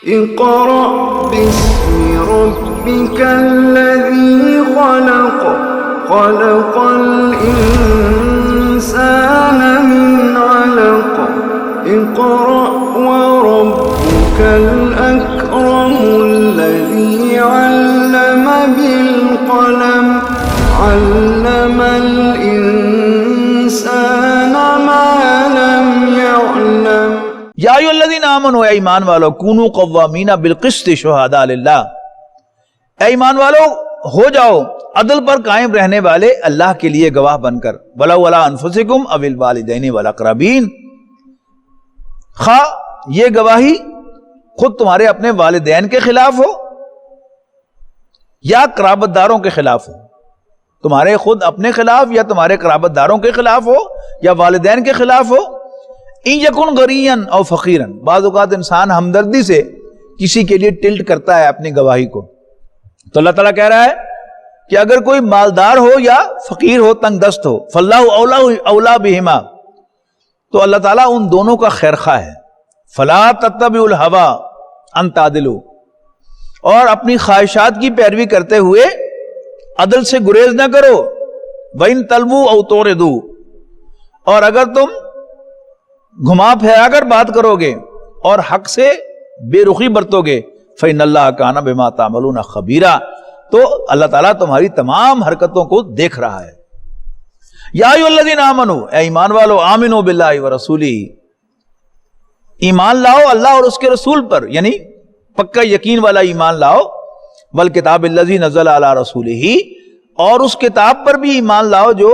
اقرأ باسم ربك الذي خلق خلق الإنسان من علق اقرأ وربك الأكرم الذي علم بالقلم علم الإنسان ما لم يعلم یا ایھا الذین آمنوا، اے ایمان والو، کونوا قوامین بالقسط شہداء للہ، اے ایمان والو ہو جاؤ عدل پر قائم رہنے والے اللہ کے لیے گواہ بن کر، ولو علی انفسکم او الوالدین والاقربین، خواہ یہ گواہی خود تمہارے اپنے والدین کے خلاف ہو یا قرابت داروں کے خلاف ہو، تمہارے خود اپنے خلاف یا تمہارے قرابت داروں کے خلاف ہو یا والدین کے خلاف ہو، ان یکن غنیا او فقیرا، بعض اوقات انسان ہمدردی سے کسی کے لیے ٹلٹ کرتا ہے اپنی گواہی کو، تو اللہ تعالیٰ کہہ رہا ہے کہ اگر کوئی مالدار ہو یا فقیر ہو، تنگ دست ہو، فاللہ اولا بہما، تو اللہ تعالیٰ ان دونوں کا خیر خواہ ہے، فلا تتبعوا الہوی ان تعدلوا، اور اپنی خواہشات کی پیروی کرتے ہوئے عدل سے گریز نہ کرو، وَإِن تَلْوُوا أَوْ تُعْرِضُوا، اور اگر تم گھما پھیرا کر بات کرو گے اور حق سے بے رخی برتو گے، فَإِنَّ اللَّهَ كَانَ بِمَا تَعْمَلُونَ خَبِيرًا، تو اللہ تعالیٰ تمہاری تمام حرکتوں کو دیکھ رہا ہے۔ یا ایھا الذین آمنوا، اے ایمان والو، آمنوا باللہ ورسولہ، ایمان لاؤ اللہ اور اس کے رسول پر، یعنی پکا یقین والا ایمان لاؤ، والکتاب الذی نزل علی رسولہ، اور اس کتاب پر بھی ایمان لاؤ جو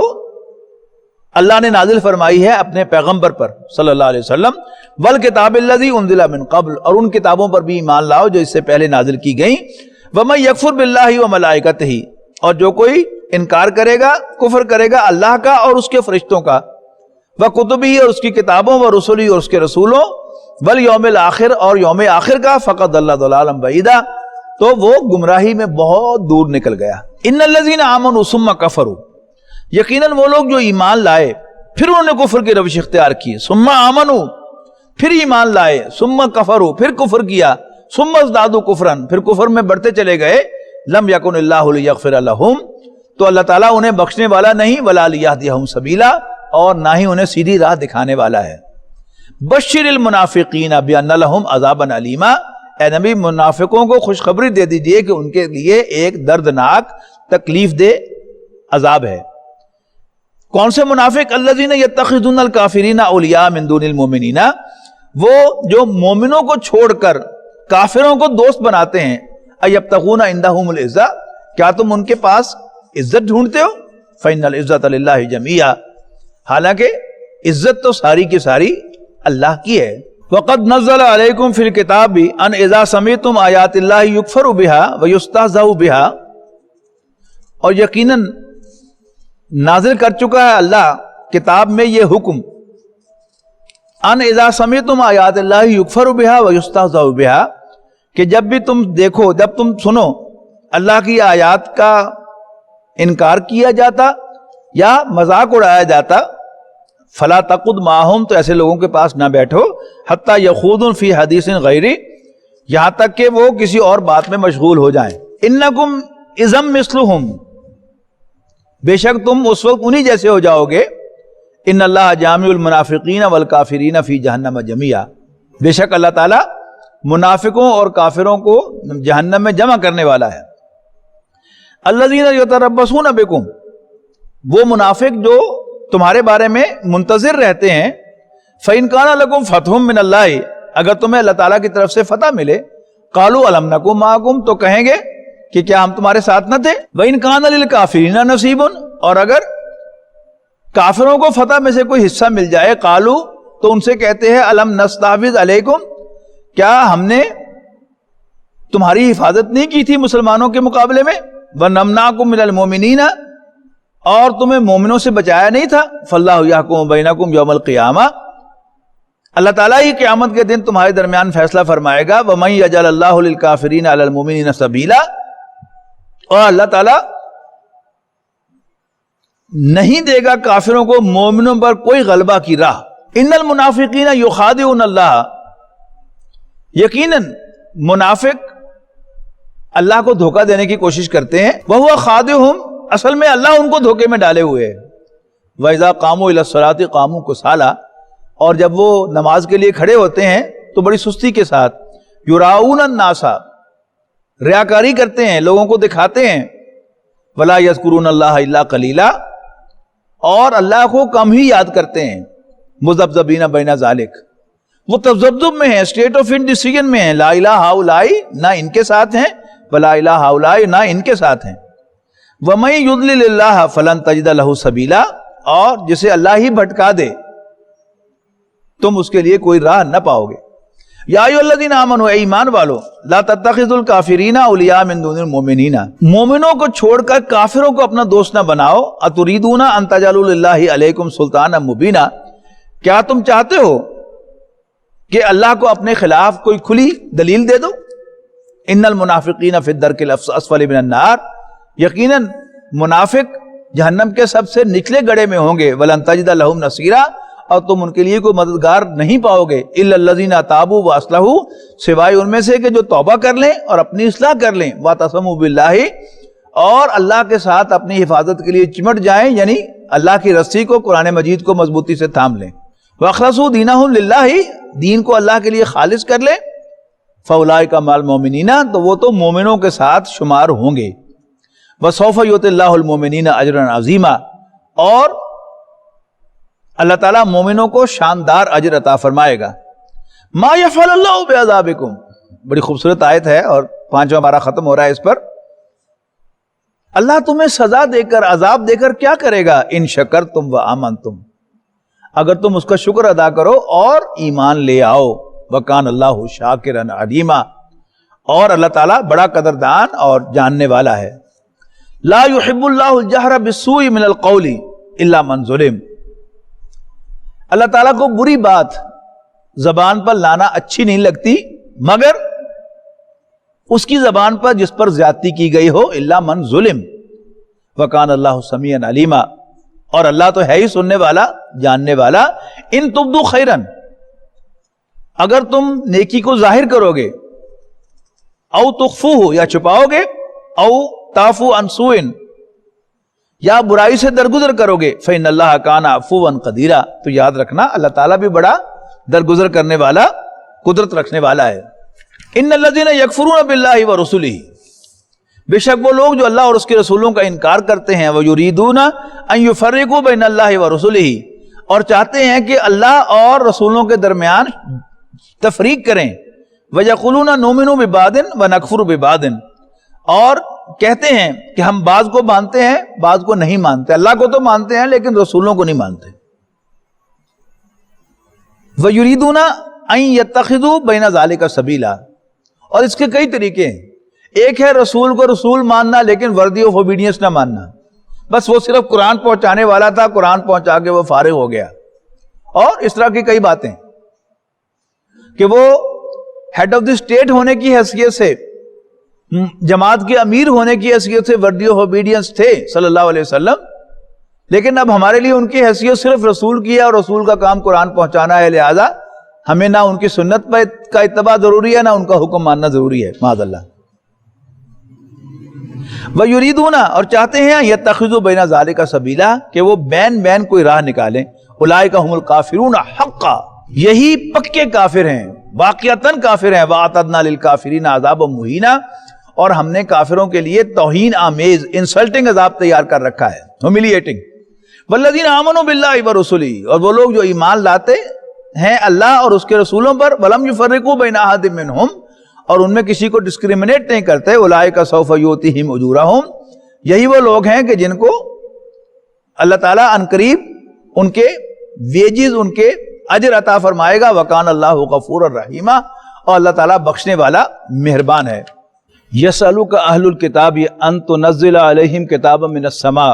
اللہ نے نازل فرمائی ہے اپنے پیغمبر پر صلی اللہ علیہ وسلم، والکتاب الذی انزل من قبل، اور ان کتابوں پر بھی ایمان لاؤ جو اس سے پہلے نازل کی گئیں، ومن یکفر باللہ وملائکتہ، اور جو کوئی انکار کرے گا، کفر کرے گا اللہ کا اور اس کے فرشتوں کا، وکتبہ، اور اس کی کتابوں، ورسلہ، اور اس کے رسولوں، والیوم الآخر، اور یوم آخر کا، فقد ضل ضلالا بعیدا، تو وہ گمراہی میں بہت دور نکل گیا۔ ان الذین آمنوا ثم کفروا، یقیناً وہ لوگ جو ایمان لائے پھر انہوں نے کفر کی روش اختیار کی، ثم آمنوا، پھر ایمان لائے، ثم کفروا، پھر کفر کیا، ثم ازدادوا کفرا، پھر کفر میں بڑھتے چلے گئے، لم یکن اللہ لیغفر لہم، تو اللہ تعالیٰ انہیں بخشنے والا نہیں، ولا لیہدیہم سبیلا، اور نہ ہی انہیں سیدھی راہ دکھانے والا ہے۔ بشر المنافقین بان لہم عذابا علیما، اے نبی منافقوں کو خوشخبری دے دیجئے کہ ان کے لیے ایک دردناک تکلیف دہ عذاب ہے۔ کون سے منافق؟ الذین یتخذون الکافرین اولیاء من دون المؤمنین، وہ جو مومنوں کو چھوڑ کر کافروں کو دوست بناتے ہیں، ایبتغون عندہم العزہ، کیا تم ان کے پاس عزت ڈھونڈتے ہو؟ فإن العزۃ للہ جمیعا، حالانکہ عزت تو ساری کی ساری اللہ کی ہے۔ وقد نزل علیکم فی الکتاب ان اذا سمعتم آیات اللہ یکفر بہا ویستہزأ بہا، اور یقیناً نازل کر چکا ہے اللہ کتاب میں یہ حکم، ان اذا سمعتم آیات اللہ یکفر بہا ویستہزأ بہا، کہ جب بھی تم دیکھو، جب تم سنو اللہ کی آیات کا انکار کیا جاتا یا مذاق اڑایا جاتا، فلا تقعد معہم، تو ایسے لوگوں کے پاس نہ بیٹھو، حتی یخوضوا فی حدیث غیری، یہاں تک کہ وہ کسی اور بات میں مشغول ہو جائیں، انکم اذا مثلہم، بے شک تم اس وقت انہی جیسے ہو جاؤ گے، ان اللہ جامع المنافقین والکافرین فی جہنم جمیعا، بے شک اللہ تعالیٰ منافقوں اور کافروں کو جہنم میں جمع کرنے والا ہے۔ الذین یتربصون بکم، وہ منافق جو تمہارے بارے میں منتظر رہتے ہیں، فإن کان لکم فتح من اللہ، اگر تمہیں اللہ تعالیٰ کی طرف سے فتح ملے، قالوا الم نکن معکم، تو کہیں گے کہ کیا ہم تمہارے ساتھ نہ تھے، وإن کان للکافرین نصیب، اور اگر کافروں کو فتح میں سے کوئی حصہ مل جائے، قالوا، تو ان سے کہتے ہیں الم نستحوذ علیکم، کیا ہم نے تمہاری حفاظت نہیں کی تھی مسلمانوں کے مقابلے میں، ونمنعکم من المؤمنین، اور تمہیں مومنوں سے بچایا نہیں تھا، فاللہ یحکم بینکم یوم القیامہ، اللہ تعالیٰ ہی قیامت کے دن تمہارے درمیان فیصلہ فرمائے گا، وَمَن یجعل اللہ للکافرین علی المؤمنین سبیلا، اور اللہ تعالیٰ نہیں دے گا کافروں کو مومنوں پر کوئی غلبہ کی راہ۔ ان المنافقین یخادعون اللہ، یقیناً منافق اللہ کو دھوکہ دینے کی کوشش کرتے ہیں، وَهُوَ خَادِعُهُمْ، اصل میں اللہ ان کو دھوکے میں ڈالے ہوئے ہے۔ وَإِذَا قَامُوا إِلَى الصَّلَاةِ قَامُوا كُسَالَىٰ، اور جب وہ نماز کے لیے کھڑے ہوتے ہیں تو بڑی سستی کے ساتھ، يُرَاؤُونَ النَّاسَ، ریاکاری کرتے ہیں، لوگوں کو دکھاتے ہیں، وَلَا يَذْكُرُونَ اللَّهَ إِلَّا قَلِيلًا، اور اللہ کو کم ہی یاد کرتے ہیں، مذبذبین بین ذالک، وہ تذبذب میں ہیں، اسٹیٹ آف انڈیسیژن میں ہیں، لا الہ ہؤلاء، نہ ان کے ساتھ ہیں، ولا الہ ہؤلاء، نہ ان کے ساتھ ہیں، وَمَن يُضْلِلِ اللَّهَ فَلَن تَجِدَ لَهُ سَبِيلًا، اور جسے اللہ ہی بھٹکا دے تم اس کے لیے کوئی راہ نہ پاؤ گے۔ یا ایھا الذین آمنوا، اے ایمان والو، لا تتخذوا الکافرین اولیاء من دون المؤمنین، مومنوں کو چھوڑ کر کافروں کو اپنا دوست نہ بناؤ، اتریدون ان تجعلوا للہ علیکم سلطانا مبینا، کیا تم چاہتے ہو کہ اللہ کو اپنے خلاف کوئی کھلی دلیل دے دو؟ ان المنافقین فی الدرک الاسفل من النار، یقیناً منافق جہنم کے سب سے نچلے گڑھے میں ہوں گے، ولن تجد لہم نصیرا، اور تم ان کے لیے کوئی مددگار نہیں پاؤ گے، الا الذین تابوا واصلحوا، سوائے ان میں سے کہ جو توبہ کر لیں اور اپنی اصلاح کر لیں، واعتصموا باللہ، اور اللہ کے ساتھ اپنی حفاظت کے لیے چمٹ جائیں، یعنی اللہ کی رسی کو، قرآن مجید کو مضبوطی سے تھام لیں، واخلصوا دینہم للہ، دین کو اللہ کے لیے خالص کر لیں، فاولئک مع المؤمنین، تو وہ تو مومنوں کے ساتھ شمار ہوں گے، وسوف یؤتی اللہ المؤمنین اجرا عظیما، اور اللہ تعالیٰ مومنوں کو شاندار اجر عطا فرمائے گا۔ ما یفعل اللہ بعذابکم، بڑی خوبصورت آیت ہے اور 5واں پارہ ختم ہو رہا ہے اس پر۔ اللہ تمہیں سزا دے کر، عذاب دے کر کیا کرے گا؟ ان شکرتم وآمنتم، اگر تم اس کا شکر ادا کرو اور ایمان لے آؤ، وکان اللہ شاکرا علیما، اور اللہ تعالیٰ بڑا قدردان اور جاننے والا ہے۔ لا يحب اللہ الجہر بالسوء من القول الا من ظلم، اللہ تعالیٰ کو بری بات زبان پر لانا اچھی نہیں لگتی مگر اس کی زبان پر جس پر زیادتی کی گئی ہو، الا من ظلم، وکان اللہ سمیعا علیما، اور اللہ تو ہے ہی سننے والا، جاننے والا۔ ان تبدو خیرا، اگر تم نیکی کو ظاہر کرو گے، او تخفوہ، یا چھپاؤ گے، او تعفو عن سوء، یا برائی سے درگزر کرو گے، فإن اللہ کان عفوا قدیرا، تو یاد رکھنا اللہ تعالیٰ بھی بڑا درگزر کرنے والا، قدرت رکھنے والا ہے۔ ان الذین یکفرون باللہ ورسلہ، بے شک وہ لوگ جو اللہ اور اس کے رسولوں کا انکار کرتے ہیں، ویریدون ان یفرقوا بین اللہ ورسلہ، اور چاہتے ہیں کہ اللہ اور رسولوں کے درمیان تفریق کریں، ویقولون نؤمن ببعض ونکفر ببعض، اور کہتے ہیں کہ ہم بعض کو مانتے ہیں بعض کو نہیں مانتے، اللہ کو تو مانتے ہیں لیکن رسولوں کو نہیں مانتے۔ وَيُرِيدُونَ أَن يَتَّخِذُوا بَيْنَ ذَلِكَ سَبِيلًا، اور اس کے کئی طریقے ہیں۔ ایک ہے رسول کو رسول ماننا لیکن وردی آف اوبیڈینس نہ ماننا، بس وہ صرف قرآن پہنچانے والا تھا، قرآن پہنچا کے وہ فارغ ہو گیا، اور اس طرح کی کئی باتیں کہ وہ ہیڈ آف دی اسٹیٹ ہونے کی حیثیت سے، جماعت کے امیر ہونے کی حیثیت سے وردی آف اوبیڈینس تھے صلی اللہ علیہ وسلم، لیکن اب ہمارے لیے ان کی حیثیت صرف رسول کی ہے اور رسول کا کام قرآن پہنچانا ہے، لہذا ہمیں نہ ان کی سنت کا اتباع ضروری ہے نہ ان کا حکم ماننا ضروری ہے، معاذ اللہ۔ وَيُرِيدُونَ، اور چاہتے ہیں، يَتَّخِذُوا بَيْنَ ذَلِكَ سَبِيلًا، کہ وہ بین کوئی راہ نکالیں، اولئک هم الکافرون حقا، یہی پکے کافر ہیں، واقعتاً کافر ہیں، وَأَعْتَدْنَا لِلْكَافِرِينَ عَذَابًا مُهِينًا، اور ہم نے کافروں کے لیے توہین آمیز، انسلٹنگ عذاب تیار کر رکھا ہے، ہیوملیٹنگ۔ والذین آمنوا باللہ ورسلہ، اور وہ لوگ جو ایمان لاتے ہیں اللہ اور اس کے رسولوں پر، ولم یفرقوا بین احد منہم، اور ان میں کسی کو ڈسکریمنیٹ نہیں کرتے، اولئک سوف یؤتیہم اجورہم، یہی وہ لوگ ہیں کہ جن کو اللہ تعالیٰ عنقریب ان کے ویجز، ان کے اجر عطا فرمائے گا، وکان اللہ غفورا رحیما، اور اللہ تعالیٰ بخشنے والا مہربان ہے۔ یسألک اہل الکتاب ان تنزل علیہم کتابا من السماء،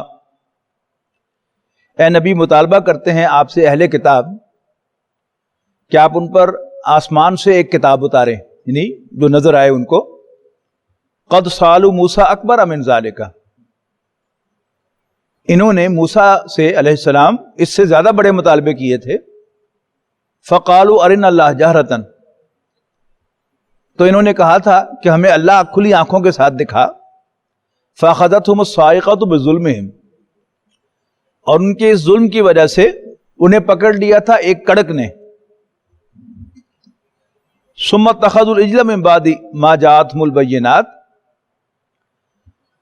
اے نبی مطالبہ کرتے ہیں آپ سے اہل کتاب کہ آپ ان پر آسمان سے ایک کتاب اتاریں، یعنی جو نظر آئے ان کو۔ قد سالوا موسیٰ اکبر من ذالک، انہوں نے موسیٰ سے علیہ السلام اس سے زیادہ بڑے مطالبے کیے تھے۔ فقالوا ارنا اللہ جہرتاً، تو انہوں نے کہا تھا کہ ہمیں اللہ کھلی آنکھوں کے ساتھ دکھا. فَأَخَذَتْهُمُ الصَّاعِقَةُ بِظُلْمِهِمْ، اور ان کے اس ظلم کی وجہ سے انہیں پکڑ لیا تھا ایک کڑک نے. ثُمَّ اتَّخَذُوا الْعِجْلَ مِن بَعْدِ مَا جَاءَتْهُمُ الْبَيِّنَاتُ،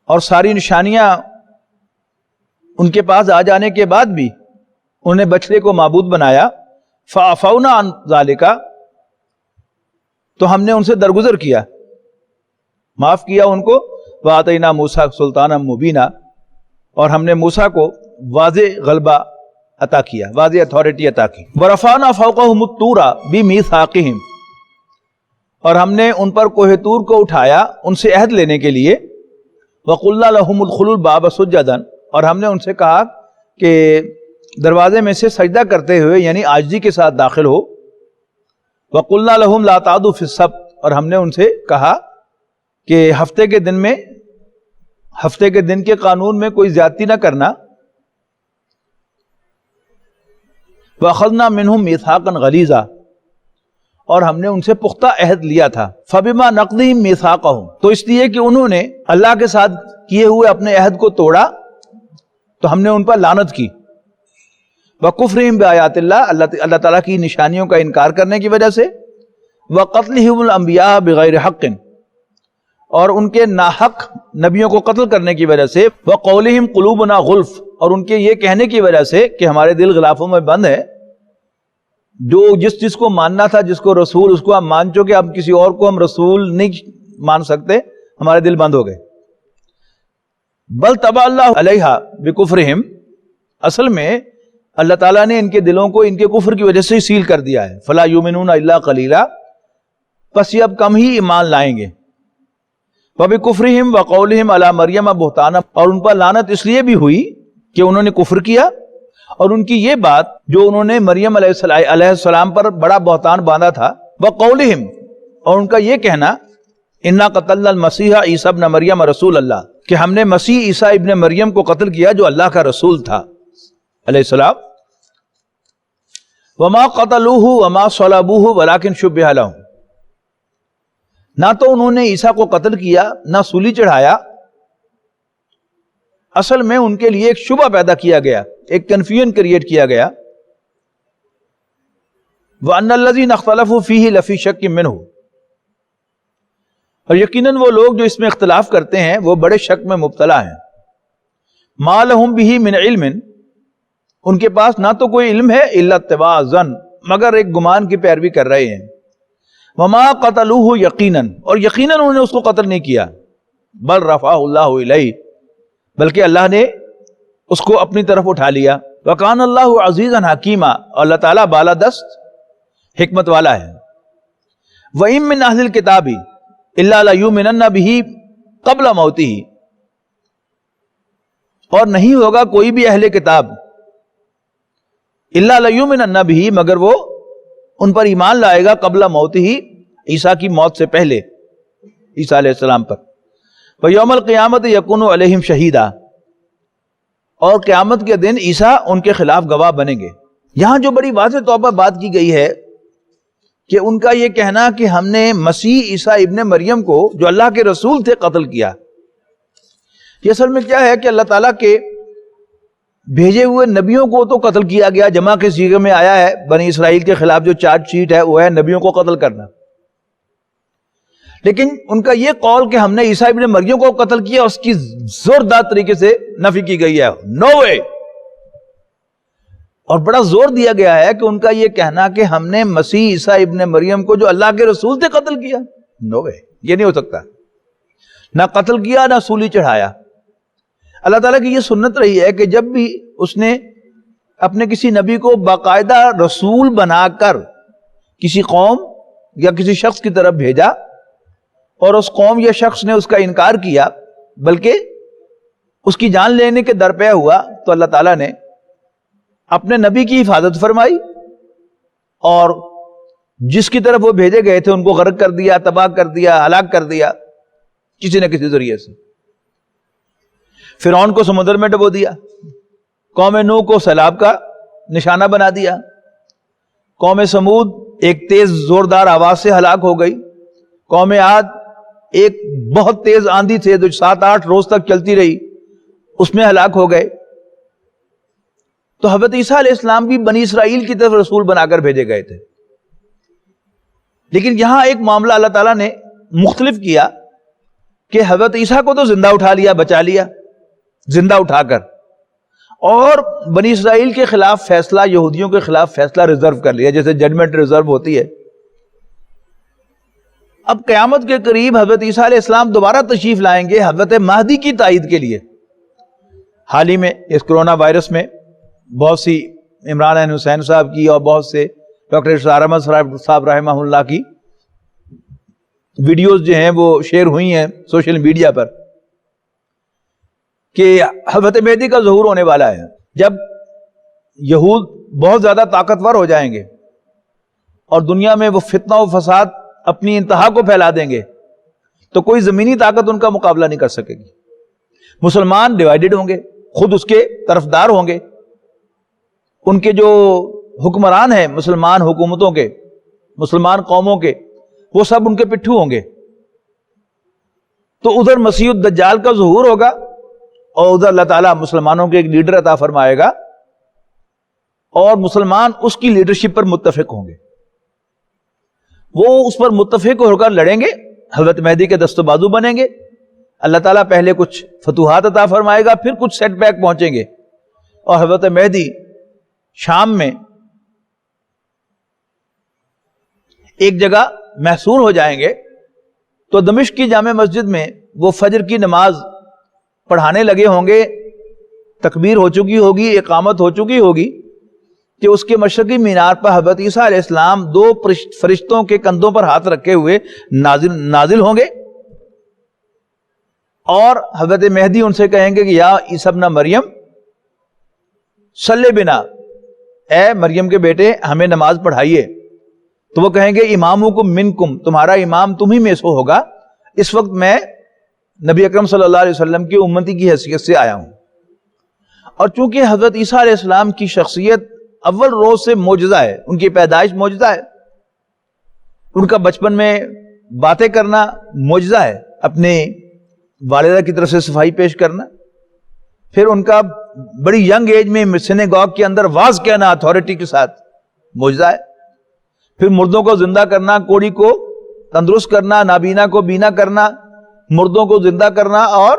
اور ساری نشانیاں ان کے پاس آ جانے کے بعد بھی انہیں بچڑے کو معبود بنایا. فَعَفَوْنَا عَنْ ذَلِكَ، تو ہم نے ان سے درگزر کیا، معاف کیا ان کو. وَآتَيْنَا مُوسَىٰ سُلْطَانًا مُبِينًا، اور ہم نے موسیٰ کو واضح غلبہ عطا کیا، واضح اتھارٹی عطا کی. وَرَفَعْنَا فَوْقَهُمُ الطُّورَ بِمِيثَاقِهِمْ، اور ہم نے ان پر کوہ طور کو اٹھایا ان سے عہد لینے کے لیے. وَقُلْنَا لَهُمُ ادْخُلُوا الْبَابَ سُجَّدًا، اور ہم نے ان سے کہا کہ دروازے میں سے سجدہ کرتے ہوئے یعنی عاجزی کے ساتھ داخل ہو. وَقُلْنَا لَهُمْ لَا تَعْدُوا فِي السَّبْتِ، اور ہم نے ان سے کہا کہ ہفتے کے دن کے قانون میں کوئی زیادتی نہ کرنا. وَأَخَذْنَا مِنْهُمْ مِيثَاقًا غَلِيظًا، اور ہم نے ان سے پختہ عہد لیا تھا. فَبِمَا نَقْضِهِمْ مِيثَاقَهُمْ، تو اس لیے کہ انہوں نے اللہ کے ساتھ کیے ہوئے اپنے عہد کو توڑا تو ہم نے ان پر لعنت کی. وَكُفْرِهِمْ بِآيَاتِ اللَّهِ، اللہ تعالیٰ کی نشانیوں کا انکار کرنے کی وجہ سے. وَقَتْلِهِمُ الْأَنْبِيَاءَ بِغَيْرِ حَقٍّ، اور ان کے ناحق نبیوں کو قتل کرنے کی وجہ سے. وَقَوْلِهِمْ قُلُوبُنَا غُلْفٌ، اور ان کے یہ کہنے کی وجہ سے کہ ہمارے دل غلافوں میں بند ہے. جو جس کو ماننا تھا، جس کو رسول، اس کو ہم مان چکے، اب کسی اور کو ہم رسول نہیں مان سکتے، ہمارے دل بند ہو گئے. بل طبع اللہ علیہا بکفرہم، اصل میں اللہ تعالیٰ نے ان کے دلوں کو ان کے کفر کی وجہ سے سیل کر دیا ہے. فلا یؤمنون الا قلیلا، پس یہ اب کم ہی ایمان لائیں گے. وبکفرہم وقولہم علی مریم بہتانا، اور ان پر لعنت اس لیے بھی ہوئی کہ انہوں نے کفر کیا، اور ان کی یہ بات جو انہوں نے مریم علیہ السلام پر بڑا بہتان باندھا تھا. وقولہم، اور ان کا یہ کہنا انا قتلنا المسیح عیسی ابن مریم رسول اللہ، کہ ہم نے مسیح عیسیٰ ابن مریم کو قتل کیا جو اللہ کا رسول تھا علیہ السلام. وما قتلوہ وما صلبوہ ولکن شبہ لہم، نہ تو انہوں نے عیسیٰ کو قتل کیا نہ سولی چڑھایا، اصل میں ان کے لیے ایک شبہ پیدا کیا گیا، ایک کنفیوژن کریٹ کیا گیا. وَأَنَّ الَّذِينَ اخْتَلَفُوا فِيهِ لَفِي شَكٍّ مِّنْهُ، اور یقیناً وہ لوگ جو اس میں اختلاف کرتے ہیں وہ بڑے شک میں مبتلا ہیں. مَا لَهُمْ بِهِ مِنْ عِلْمٍ، ان کے پاس نہ تو کوئی علم ہے الا اتباع الظن، مگر ایک گمان کی پیروی کر رہے ہیں. وَمَا قَتَلُوهُ یقیناً، اور یقیناً انہوں نے اس کو قتل نہیں کیا. بل رفعہ اللہ الیہ، بلکہ اللہ نے اس کو اپنی طرف اٹھا لیا. وَكَانَ اللَّهُ عَزِيزًا حَكِيمًا، اور اللہ تعالیٰ بالادست حکمت والا ہے. وَإِن مِّنْ أَهْلِ الْكِتَابِ إِلَّا لَيُؤْمِنَنَّ بِهِ قَبْلَ مَوْتِهِ، اور نہیں ہوگا کوئی بھی اہل کتاب إِلَّا لَيُؤْمِنَنَّ بِهِ، مگر وہ ان پر ایمان لائے گا قبل موتِهِ، عیسیٰ کی موت سے پہلے، عیسیٰ علیہ السلام پر. وَيَوْمَ الْقِيَامَةِ يَكُونُ عَلَيْهِمْ شَهِيدًا، اور قیامت کے دن عیسیٰ ان کے خلاف گواہ بنیں گے. یہاں جو بڑی واضح طور پر بات کی گئی ہے کہ ان کا یہ کہنا کہ ہم نے مسیح عیسیٰ ابن مریم کو جو اللہ کے رسول تھے قتل کیا، یہ اصل میں کیا ہے کہ اللہ تعالیٰ کے بھیجے ہوئے نبیوں کو تو قتل کیا گیا، جمع کے صیغے میں آیا ہے. بنی اسرائیل کے خلاف جو چارج شیٹ ہے وہ ہے نبیوں کو قتل کرنا. لیکن ان کا یہ قول کہ ہم نے عیسیٰ ابن مریم کو قتل کیا، اس کی زوردار طریقے سے نفی کی گئی ہے. نو وے. اور بڑا زور دیا گیا ہے کہ ان کا یہ کہنا کہ ہم نے مسیح عیسیٰ ابن مریم کو جو اللہ کے رسول تھے قتل کیا، نو وے، یہ نہیں ہو سکتا. نہ قتل کیا نہ سولی چڑھایا. اللہ تعالیٰ کی یہ سنت رہی ہے کہ جب بھی اس نے اپنے کسی نبی کو باقاعدہ رسول بنا کر کسی قوم یا کسی شخص کی طرف بھیجا اور اس قوم یا شخص نے اس کا انکار کیا بلکہ اس کی جان لینے کے درپے ہوا، تو اللہ تعالیٰ نے اپنے نبی کی حفاظت فرمائی اور جس کی طرف وہ بھیجے گئے تھے ان کو غرق کر دیا، تباہ کر دیا، ہلاک کر دیا کسی نہ کسی ذریعے سے. فرعون کو سمندر میں ڈبو دیا، قوم نوح کو سیلاب کا نشانہ بنا دیا، قوم سمود ایک تیز زوردار آواز سے ہلاک ہو گئی، قوم عاد ایک بہت تیز آندھی تھے جو 7-8 روز تک چلتی رہی، اس میں ہلاک ہو گئے. تو حضرت عیسیٰ علیہ السلام بھی بنی اسرائیل کی طرف رسول بنا کر بھیجے گئے تھے. لیکن یہاں ایک معاملہ اللہ تعالیٰ نے مختلف کیا کہ حضرت عیسیٰ کو تو زندہ اٹھا لیا، بچا لیا زندہ اٹھا کر، اور بنی اسرائیل کے خلاف فیصلہ، یہودیوں کے خلاف فیصلہ ریزرو کر لیا، جیسے ججمنٹ ریزرو ہوتی ہے. اب قیامت کے قریب حضرت عیسیٰ علیہ السلام دوبارہ تشریف لائیں گے حضرت مہدی کی تائید کے لیے. حال ہی میں اس کرونا وائرس میں بہت سی عمران حسین صاحب کی اور بہت سے ڈاکٹر اشرار احمد صاحب رحمہ اللہ کی ویڈیوز جو ہیں وہ شیئر ہوئی ہیں سوشل میڈیا پر کہ حضرت مہدی کا ظہور ہونے والا ہے. جب یہود بہت زیادہ طاقتور ہو جائیں گے اور دنیا میں وہ فتنہ و فساد اپنی انتہا کو پھیلا دیں گے تو کوئی زمینی طاقت ان کا مقابلہ نہیں کر سکے گی. مسلمان ڈیوائیڈڈ ہوں گے، خود اس کے طرفدار ہوں گے. ان کے جو حکمران ہیں مسلمان حکومتوں کے، مسلمان قوموں کے، وہ سب ان کے پٹھو ہوں گے. تو ادھر مسیح الدجال کا ظہور ہوگا اور ادھر اللہ تعالیٰ مسلمانوں کے ایک لیڈر عطا فرمائے گا اور مسلمان اس کی لیڈرشپ پر متفق ہوں گے. وہ اس پر متفق ہو کر لڑیں گے، حضرت مہدی کے دست و بازو بنیں گے. اللہ تعالیٰ پہلے کچھ فتوحات عطا فرمائے گا، پھر کچھ سیٹ بیک پہنچیں گے اور حضرت مہدی شام میں ایک جگہ محصور ہو جائیں گے. تو دمشق کی جامع مسجد میں وہ فجر کی نماز پڑھانے لگے ہوں گے، تکبیر ہو چکی ہوگی، اقامت ہو چکی ہوگی کہ اس کے مشرقی مینار پر حضرت عیسیٰ علیہ السلام 2 فرشتوں کے کندھوں پر ہاتھ رکھے ہوئے نازل ہوں گے اور حضرت مہدی ان سے کہیں گے کہ یا عیسی ابن مریم صلی بنا، اے مریم کے بیٹے ہمیں نماز پڑھائیے. تو وہ کہیں گے امامکم منکم، تمہارا امام تم ہی میں سے ہوگا. اس وقت میں نبی اکرم صلی اللہ علیہ وسلم کی امتی کی حیثیت سے آیا ہوں. اور چونکہ حضرت عیسیٰ علیہ السلام کی شخصیت اول روز سے معجزہ ہے، ان کی پیدائش معجزہ ہے، ان کا بچپن میں باتیں کرنا معجزہ ہے، اپنے والدہ کی طرف سے صفائی پیش کرنا، پھر ان کا بڑی ینگ ایج میں سینیگوگ کے اندر واز کہنا اتھارٹی کے ساتھ معجزہ ہے، پھر مردوں کو زندہ کرنا، کوڑی کو تندرست کرنا، نابینا کو بینا کرنا، مردوں کو زندہ کرنا اور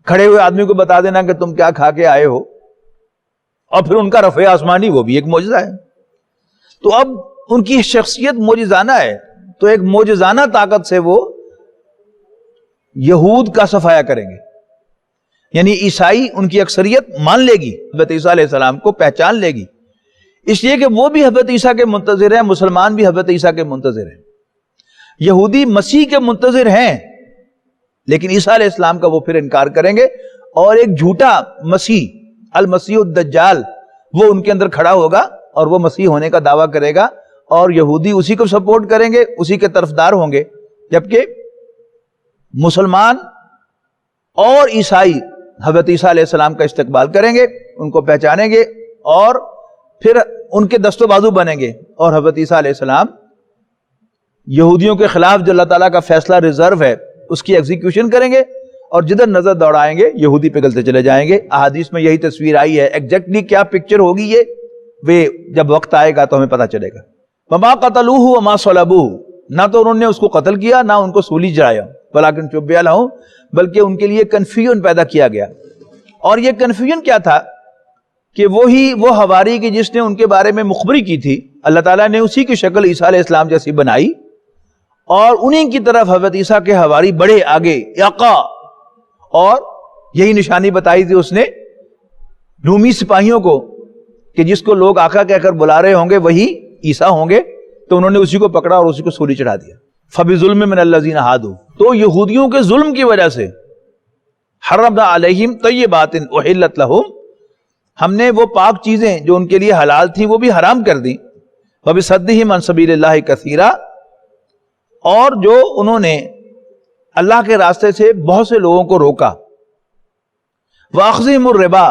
کھڑے ہوئے آدمی کو بتا دینا کہ تم کیا کھا کے آئے ہو، اور پھر ان کا رفع آسمانی، وہ بھی ایک معجزہ ہے. تو اب ان کی شخصیت معجزانہ ہے، تو ایک معجزانہ طاقت سے وہ یہود کا صفایا کریں گے. یعنی عیسائی ان کی اکثریت مان لے گی، حضرت عیسیٰ علیہ السلام کو پہچان لے گی، اس لیے کہ وہ بھی حضرت عیسیٰ کے منتظر ہیں، مسلمان بھی حضرت عیسیٰ کے منتظر ہیں. یہودی مسیح کے منتظر ہیں لیکن عیسیٰ علیہ السلام کا وہ پھر انکار کریں گے، اور ایک جھوٹا مسیح المسیح الدجال وہ ان کے اندر کھڑا ہوگا اور وہ مسیح ہونے کا دعویٰ کرے گا، اور یہودی اسی کو سپورٹ کریں گے، اسی کے طرفدار ہوں گے. جبکہ مسلمان اور عیسائی حضرت عیسیٰ علیہ السلام کا استقبال کریں گے، ان کو پہچانیں گے اور پھر ان کے دست و بازو بنیں گے، اور حضرت عیسیٰ علیہ السلام یہودیوں کے خلاف جو اللہ تعالیٰ کا فیصلہ ریزرو ہے اس کی ایگزیکیوشن کریں گے، اور جدھر نظر دوڑائیں گے یہودی پگھلتے چلے جائیں گے. احادیث میں یہی تصویر آئی ہے. ایگزیکٹلی کیا پکچر ہوگی یہ وہ جب وقت آئے گا تو ہمیں پتہ چلے گا. وما قتلوہ وما صلبوہ، نہ تو انہوں نے اس کو قتل کیا نہ ان کو سولی چڑھایا، ولکن شبہ لہم، بلکہ ان کے لیے کنفیوژن پیدا کیا گیا. اور یہ کنفیوژن کیا تھا کہ وہی وہ حواری کی جس نے ان کے بارے میں مخبری کی تھی، اللہ تعالیٰ نے اسی کی شکل عیسیٰ علیہ السلام جیسی بنائی، اور انہیں کی طرف حضرت عیسیٰ کے حواری بڑھے آگے یقا، اور یہی نشانی بتائی تھی اس نے رومی سپاہیوں کو کہ جس کو لوگ آقا کہہ کر بلا رہے ہوں گے وہی عیسیٰ ہوں گے، تو انہوں نے اسی کو پکڑا اور اسی کو سولی چڑھا دیا. فَبِظُلْمٍ مِّنَ الَّذِينَ هَادُوا، تو یہودیوں کے ظلم کی وجہ سے حرمنا علیہم طیبات احلت لہم، ہم نے وہ پاک چیزیں جو ان کے لیے حلال تھیں وہ بھی حرام کر دیں. وَبِصَدِّهِمْ عَن سَبِيلِ اللَّهِ كَثِيرًا، اور جو انہوں نے اللہ کے راستے سے بہت سے لوگوں کو روکا. وَأَخْذِهِمُ الرِّبَا،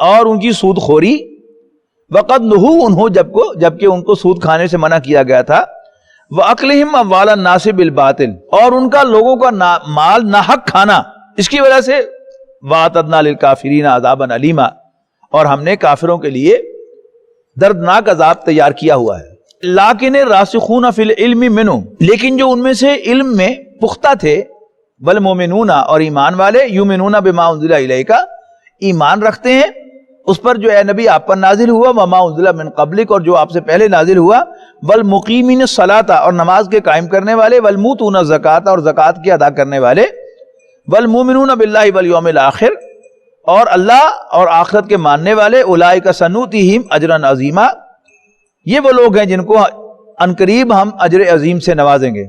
اور ان کی سود خوری. وَقَدْ نُهُوا عنْهُ، جبکہ ان کو سود کھانے سے منع کیا گیا تھا. وَأَكْلِهِمْ أَمْوَالَ النَّاسِ بِالْبَاطِلِ، اور ان کا لوگوں کا مال ناحق کھانا، اس کی وجہ سے وَأَعْتَدْنَا لِلْكَافِرِينَ عَذَابًا أَلِيمًا، اور ہم نے کافروں کے لیے دردناک عذاب تیار کیا ہوا ہے۔ لیکن الراسخون فی العلم منہم، لیکن جو ان میں سے علم میں پختہ تھے، والمؤمنون، اور ایمان والے، یؤمنون بما انزل الیک، ایمان رکھتے ہیں اس پر جو اے نبی آپ پر نازل ہوا، وما انزل من قبلک، اور جو آپ سے پہلے نازل ہوا، والمقیمین الصلاۃ، اور نماز کے قائم کرنے والے، والموتون الزکاۃ، اور زکوٰۃ کی ادا کرنے والے، والمؤمنون باللہ والیوم الآخر، اور اللہ اور آخرت کے ماننے والے، اولئک سنؤتیہم اجرا عظیما، یہ وہ لوگ ہیں جن کو عنقریب ہم اجر عظیم سے نوازیں گے۔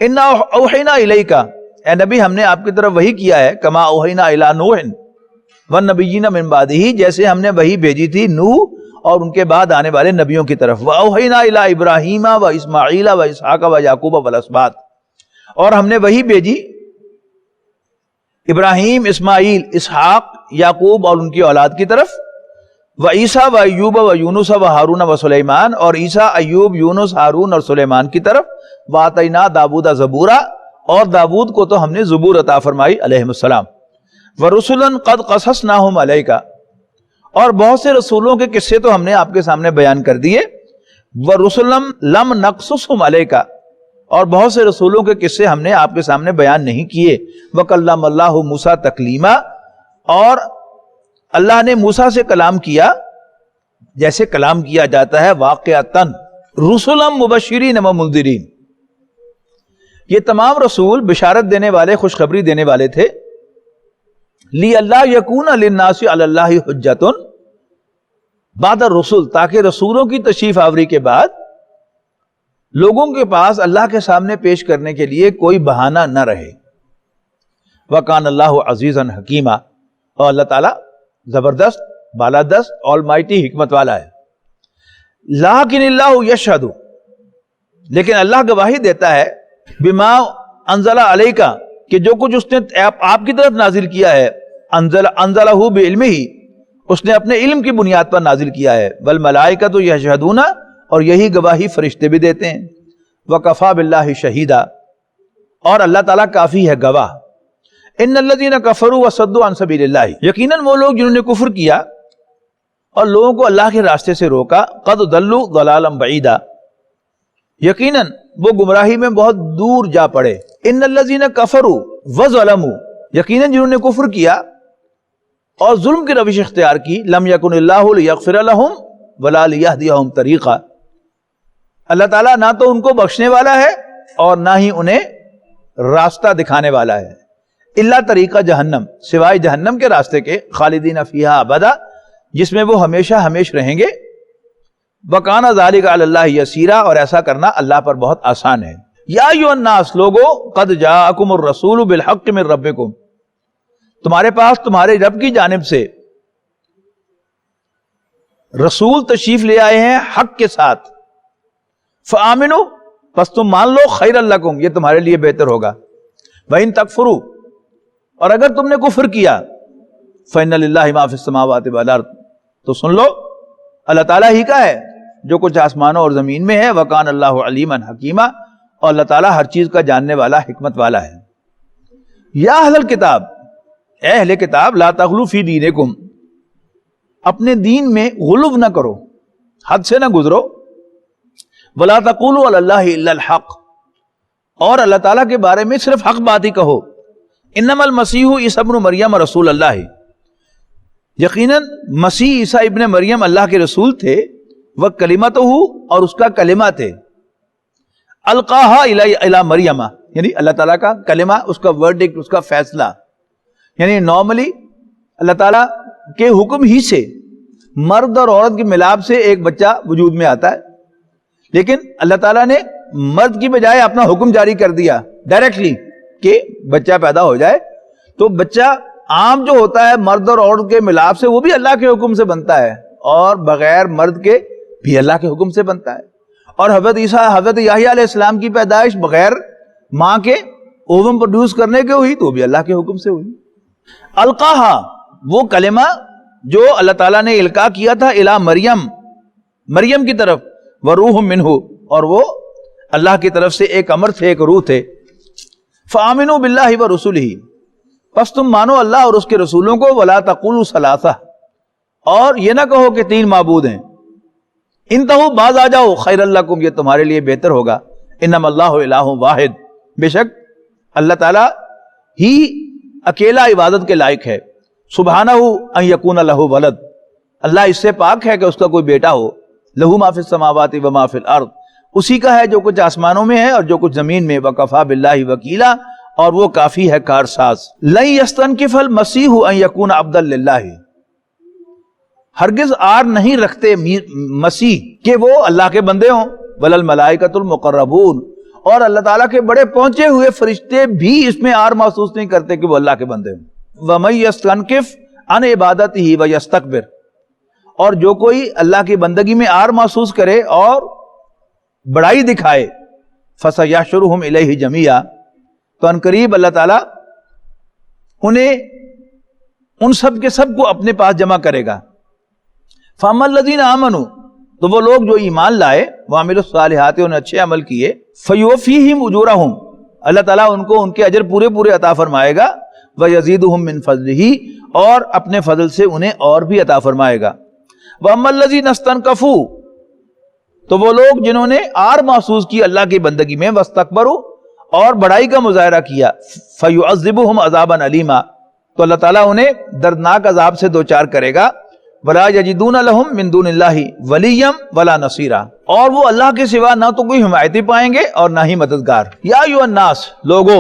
انا اوحینا الیک، اے نبی ہم نے آپ کی طرف وحی کیا ہے، کما اوحینا الی نوح والنبیین من بعدہ، جیسے ہم نے وحی بھیجی تھی نوح اور ان کے بعد آنے والے نبیوں کی طرف، واوحینا الی ابراہیم و اسماعیل و اسحاق و یعقوب والاسباط، اور ہم نے وحی بھیجی ابراہیم، اسماعیل، اسحاق، یعقوب اور ان کی اولاد کی طرف، و عیسیٰ و ایوب و یونس و ہارون و سلیمان، اور عیسیٰ، ایوب، یونس، ہارون اور سلیمان کی طرف، وآتینا داود زبورا، اور داود کو تو ہم نے زبور عطا فرمائی علیہ السلام، ورسلا قد قصصناہم علیک، اور بہت سے رسولوں کے قصے تو ہم نے آپ کے سامنے بیان کر دیے، ورسلا لم نقصصہم علیک، اور بہت سے رسولوں کے قصے ہم نے آپ کے سامنے بیان نہیں کیے، وکلم اللہ موسیٰ تکلیما، اور اللہ نے موسیٰ سے کلام کیا جیسے کلام کیا جاتا ہے واقعتاً، رسلا مبشرین و منذرین، یہ تمام رسول بشارت دینے والے، خوشخبری دینے والے تھے، لی اللہ یکون للناس علی اللہ حجۃ بعد الرسل، تاکہ رسولوں کی تشریف آوری کے بعد لوگوں کے پاس اللہ کے سامنے پیش کرنے کے لیے کوئی بہانہ نہ رہے۔ وکان اللہ عزیزا حکیما، اور اللہ تعالیٰ زبردست، بالادست، آل مائٹی، حکمت والا ہے۔ لیکن اللہ یشہد، لیکن اللہ گواہی دیتا ہے، بما انزل علیک، کہ جو کچھ اس نے آپ کی طرف نازل کیا ہے، انزلہ بعلمہ، اس نے اپنے علم کی بنیاد پر نازل کیا ہے، والملائکۃ یشہدون، اور یہی گواہی فرشتے بھی دیتے ہیں، وکفی باللہ شہیدا، اور اللہ تعالیٰ کافی ہے گواہ۔ ان الذین کفروا وصدوا عن سبیل اللہ، یقیناً وہ لوگ جنہوں نے کفر کیا اور لوگوں کو اللہ کے راستے سے روکا، قد ضلوا ضلالا بعیدا، یقیناً وہ گمراہی میں بہت دور جا پڑے۔ ان الذین کفروا وظلموا، یقیناً جنہوں نے کفر کیا اور ظلم کی روش اختیار کی، لم یکن اللہ لیغفر لہم ولا لیہدیہم طریقا، اللہ تعالیٰ نہ تو ان کو بخشنے والا ہے اور نہ ہی انہیں راستہ دکھانے والا ہے، الا طریقہ جہنم، سوائے جہنم کے راستے کے، خالدین فیہا ابدا، جس میں وہ ہمیشہ ہمیش رہیں گے، وکان ذالک علی اللہ یسیرا، اور ایسا کرنا اللہ پر بہت آسان ہے۔ یا ایھا الناس، لوگو، قد جاءکم الرسول بالحق من ربکم، تمہارے پاس تمہارے رب کی جانب سے رسول تشریف لے آئے ہیں حق کے ساتھ، فآمنوا، پس تم مان لو، خیر لکم، یہ تمہارے لیے بہتر ہوگا، وَإِن تکفروا، اور اگر تم نے کفر کیا، فَإِنَّ لِلَّهِ مَا فِي السَّمَاوَاتِ وَالْأَرْضِ، تو سن لو اللہ تعالیٰ ہی کا ہے جو کچھ آسمانوں اور زمین میں ہے، وَكَانَ اللَّهُ عَلِيمًا حَكِيمًا، اور اللہ تعالیٰ ہر چیز کا جاننے والا، حکمت والا ہے۔ یا اہل الکتاب، اے اہل کتاب، لا تغلوا فی دینکم، اپنے دین میں غلو نہ کرو، حد سے نہ گزرو، وَلَا تَقُولُوا عَلَى اللَّهِ إِلَّا الْحَقَّ، اور اللہ تعالیٰ کے بارے میں صرف حق بات ہی کہو۔ انما المسیح عیسی ابن مریم رسول اللہ، یقیناً مسیح عیسیٰ ابن مریم اللہ کے رسول تھے، وہ کلمتہ، اور اس کا کلمہ تھے، القاہا الی مریم، یعنی اللہ تعالیٰ کا کلمہ، اس کا ورڈکٹ، اس کا فیصلہ، یعنی نارملی اللہ تعالیٰ کے حکم ہی سے مرد اور عورت کے ملاپ سے ایک بچہ وجود میں آتا ہے، لیکن اللہ تعالیٰ نے مرد کی بجائے اپنا حکم جاری کر دیا ڈائریکٹلی کہ بچہ پیدا ہو جائے، تو بچہ عام جو ہوتا ہے مرد اور عورت کے ملاپ سے، وہ بھی اللہ کے حکم سے بنتا ہے، اور بغیر مرد کے بھی اللہ کے حکم سے بنتا ہے، اور حضرت یحییٰ علیہ السلام کی پیدائش بغیر ماں کے اووم پروڈیوس کرنے کے ہوئی تو بھی اللہ کے حکم سے ہوئی۔ القاہا، وہ کلمہ جو اللہ تعالیٰ نے القاء کیا تھا، الی مریم، مریم کی طرف، وروح منہ، اور وہ اللہ کی طرف سے ایک امر تھے، ایک روح تھے. فآمنوا باللہ ورسلہ، پس تم مانو اللہ اور اس کے رسولوں کو. ولا تقولوا ثلاثہ، اور یہ نہ کہو کہ 3 معبود ہیں. انتہو، باز آ جاؤ. خیر لکم، یہ تمہارے لیے بہتر ہوگا. انما اللہ الہ واحد، بے شک اللہ تعالی ہی اکیلا عبادت کے لائق ہے. سبحانہ ان یکون لہ ولد، اللہ اس سے پاک ہے کہ اس کا کوئی بیٹا ہو. لہ ما فی السماوات و ما فی الارض، اسی کا ہے جو کچھ آسمانوں میں ہے اور جو کچھ زمین میں. وکفی باللہ وکیلا، اور وہ کافی ہے کارساز. لن یستنکف المسیح ان یکون عبدا للہ، ہرگز آر نہیں رکھتے مسیح کہ وہ اللہ کے بندے ہوں. ولا الملائکۃ المقربون، اور اللہ تعالیٰ کے بڑے پہنچے ہوئے فرشتے بھی اس میں آر محسوس نہیں کرتے کہ وہ اللہ کے بندے ہوں. وَمَن يَسْتَنْكِفْ عَنْ عِبَادَتِهِ وَيَسْتَكْبِرْ، اور جو کوئی اللہ کی بندگی میں آر محسوس کرے اور بڑائی دکھائے. فَسَيَحْشُرُهُمْ إِلَيْهِ جَمِيعًا، تو ان قریب اللہ تعالیٰ انہیں ان سب کے سب کو اپنے پاس جمع کرے گا. فَأَمَّا الَّذِينَ آمَنُوا، تو وہ لوگ جو ایمان لائے، وَعَمِلُوا الصَّالِحَاتِ، انہیں اچھے عمل کیے. فَيُوَفِّيهِمْ أُجُورَهُمْ، اللہ تعالیٰ ان کو ان کے اجر پورے پورے عطا فرمائے گا. وَيَزِيدُهُمْ مِنْ فَضْلِهِ، اور اپنے فضل سے انہیں اور بھی عطا فرمائے گا. وَأَمَّا الَّذِينَ اسْتَنْكَفُوا، تو وہ لوگ جنہوں نے آر محسوس کی اللہ کی بندگی میں، وَاسْتَكْبَرُوا، اور بڑائی کا مظاہرہ کیا. فَيُعَذِّبُهُمْ عَذَابًا أَلِيمًا، تو اللہ تعالیٰ انہیں دردناک عذاب سے دوچار کرے گا. وَلَا يَجِدُونَ لَهُم مِّن دُونِ اللَّهِ وَلِيًّا وَلَا نَصِيرًا، اور وہ اللہ کے سوا نہ تو کوئی حمایتی پائیں گے اور نہ ہی مددگار. یا ایھا الناس، لوگو،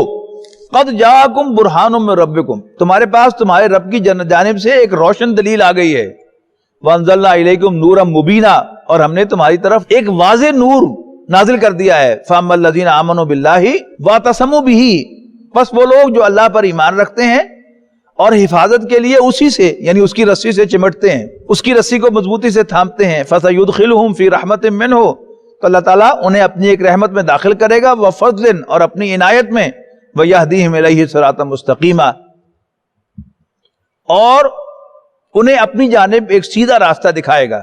قد جاءکم برہان من ربکم، تمہارے پاس تمہارے رب کی جانب سے ایک روشن دلیل آ گئی ہے. وانزلنا الیکم نورا مبینا، اور ہم نے تمہاری طرف ایک واضح نور نازل کر دیا ہے. فاما الذین آمنوا باللہ واعتصموا بہ، پس وہ لوگ جو اللہ پر ایمان رکھتے ہیں اور حفاظت کے لیے اسی سے، یعنی اس کی رسی سے چمٹتے ہیں، اس کی رسی کو مضبوطی سے تھامتے ہیں. فسیدخلہم فی رحمت منہ، تو اللہ تعالیٰ انہیں اپنی ایک رحمت میں داخل کرے گا. وفضل، اور اپنی عنایت میں. ویہدیہم الیہ صراطا مستقیما، اور انہیں اپنی جانب ایک سیدھا راستہ دکھائے گا.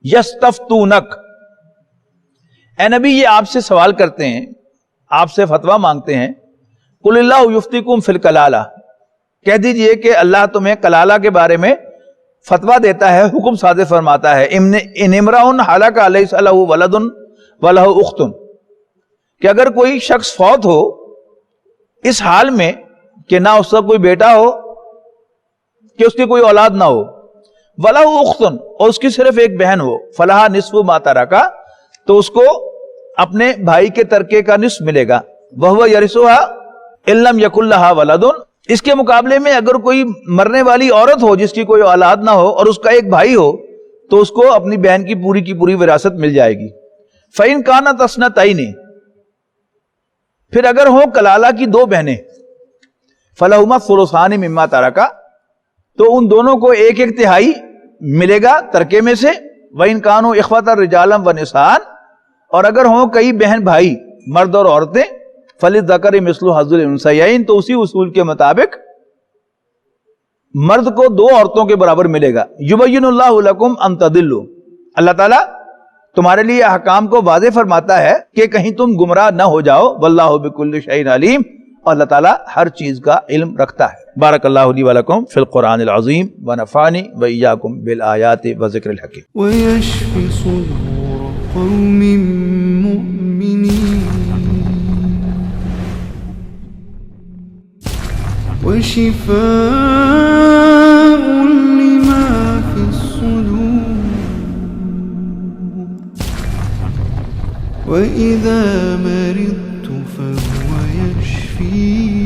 یستفتونک، اے نبی یہ آپ سے سوال کرتے ہیں، آپ سے فتویٰ مانگتے ہیں. قل اللہ یفتیکم فی الکلالہ، کہہ دیجئے کہ اللہ تمہیں کلالہ کے بارے میں فتویٰ دیتا ہے، حکم صادر فرماتا ہے. ان امرأ ہلک لیس لہ ولد ولہ اخت، کہ اگر کوئی شخص فوت ہو اس حال میں کہ نہ اس کا کوئی بیٹا ہو، کہ اس کی کوئی اولاد نہ ہو. ولہ اخت، اور اس کی صرف ایک بہن ہو. فلہا نصف ما ترک، تو اس کو اپنے بھائی کے ترکے کا نصف ملے گا. وہو یرثھا ان لم یکن لہا ولد، اس کے مقابلے میں اگر کوئی مرنے والی عورت ہو جس کی کوئی اولاد نہ ہو اور اس کا ایک بھائی ہو، تو اس کو اپنی بہن کی پوری وراثت مل جائے گی. فَإِن كَانَتْ اثْنَتَيْنِ، پھر اگر ہو کلالہ کی 2 بہنیں، فَلَهُمَا الثُّلُثَانِ مِمَّا تَرَكَ، تو ان دونوں کو 1/1 تہائی ملے گا ترکے میں سے. وَإِن كَانُوا إِخْوَةً رِجَالًا وَنِسَاءً، اور اگر ہوں کئی بہن بھائی مرد اور عورتیں، فَلِلذَّكَرِ مِثْلُ حَظِّ الْأُنثَيَيْنِ، تو اسی اصول کے مطابق مرد کو 2 عورتوں کے برابر ملے گا. یبین اللہ لکم ان تضلوا، اللہ تعالیٰ تمہارے لیے احکام کو واضح فرماتا ہے کہ کہیں تم گمراہ نہ ہو جاؤ. واللہ بکل شیء علیم، اور اللہ تعالیٰ ہر چیز کا علم رکھتا ہے. بارک اللہ لی ولکم فی القرآن العظیم ونفعنی وإیاکم بالآیات وذکر الحکیم. ويشفي صدور قوم مؤمنين وشفاء لما في الصدور وإذا مرضت فهو يشفين